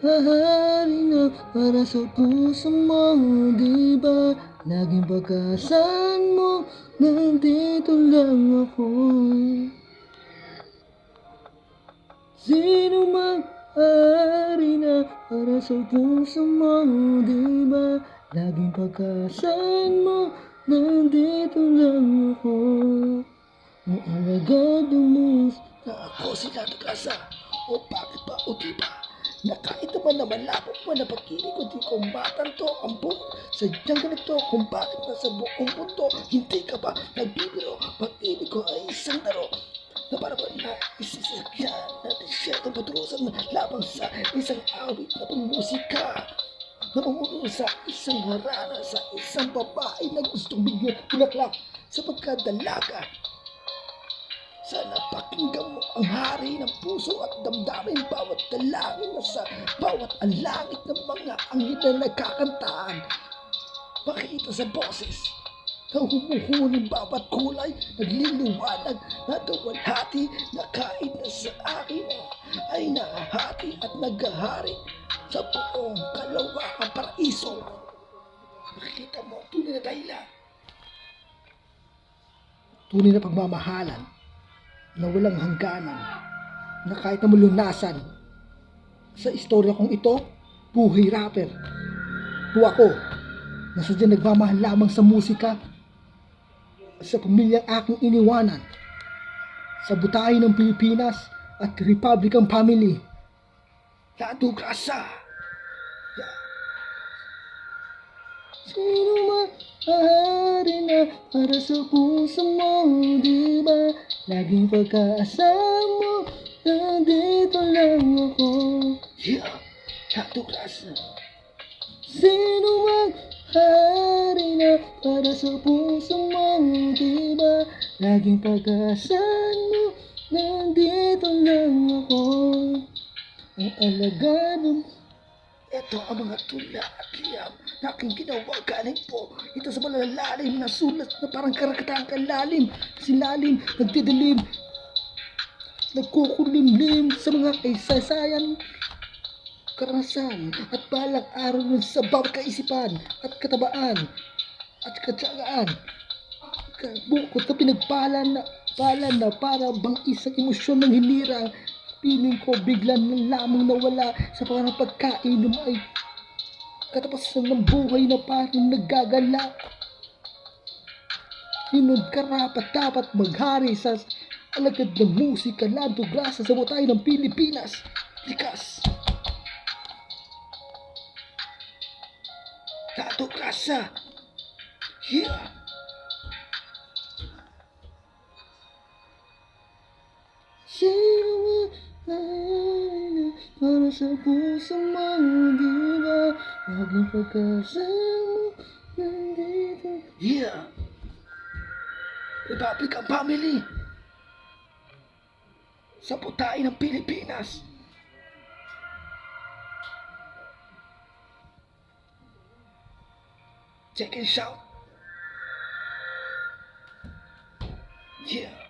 hahari na para sa puso mo, di ba? Laging pagkasaan mo, nandito lang ako. Sino mang hahari na para sa puso mo, di ba? Laging pagkasaan mo, nandito lang ako. Ang alagad mo na ako si Lando Casa. O bakit ba o di ba? Na kahit naman labok mo na pag-ibig ko di ko matanto ang buong sadyang ganito kung bakit nasa buong mundo hindi ka ba nagbibiro. Pag-ibig ko ay isang laro na para ba na isisakyan na disyertong patrusan labang sa isang awit na pangmusika. Namumuno sa isang harana sa isang babae na gustong bigyan bulaklak sa pagkadalaga. Sana pakinggan mo ang hari ng puso at damdamin bawat dalangin na sa bawat alangit ng mga angin na nagkakantaan. Makita sa boses na humuhuning bawat kulay, nagliliwanag na duwalhati na kahit na sa akin ay nahahati at naghahari sa buong kalawakang paraiso. Makikita mo tunay na dahilan, tunay na pagmamahalan na walang hangganan, na kahit na malunasan. Sa istorya kong ito, buhay rapper po ako, na sadyang nagmamahal lamang sa musika, sa pamilyang aking iniwanan, sa butahin ng Pilipinas at Republican family. Lando Casa. Sino mahari na para sa puso mo, di ba? Laging pagkaasama mo, nandito lang ako. Yeah, Lando Casa. Sino mahari na para sa puso mo, di ba? Laging pagkaasama mo, nandito lang ako. Ang alagad mo. Ito ang mga tula at liyam na aking ginawa galing po. Ito sa malalalim na sulat na parang karakatang kalalim. Silalim, nagdidilim, nagkukulimlim sa mga kaysasayan, karanasan at balang araw sa bawat kaisipan at katabaan at katsagaan. Bukod na pinagpalan na para bang isang emosyon ng hinirang. Piling ko bigla na lamang nawala sa parang pagkainom ay katapasan ng buhay na parang naggagala. Hinod karapat dapat maghari sa alagad ng musika. Lando Casa sa butay ng Pilipinas. Likas. Lando Casa. Yeah. Sino para sa puso mo, di ba? Laging pagkasama, nandito. Yeah! Republican family! Sa butahin ng Pilipinas! Check and shout! Yeah!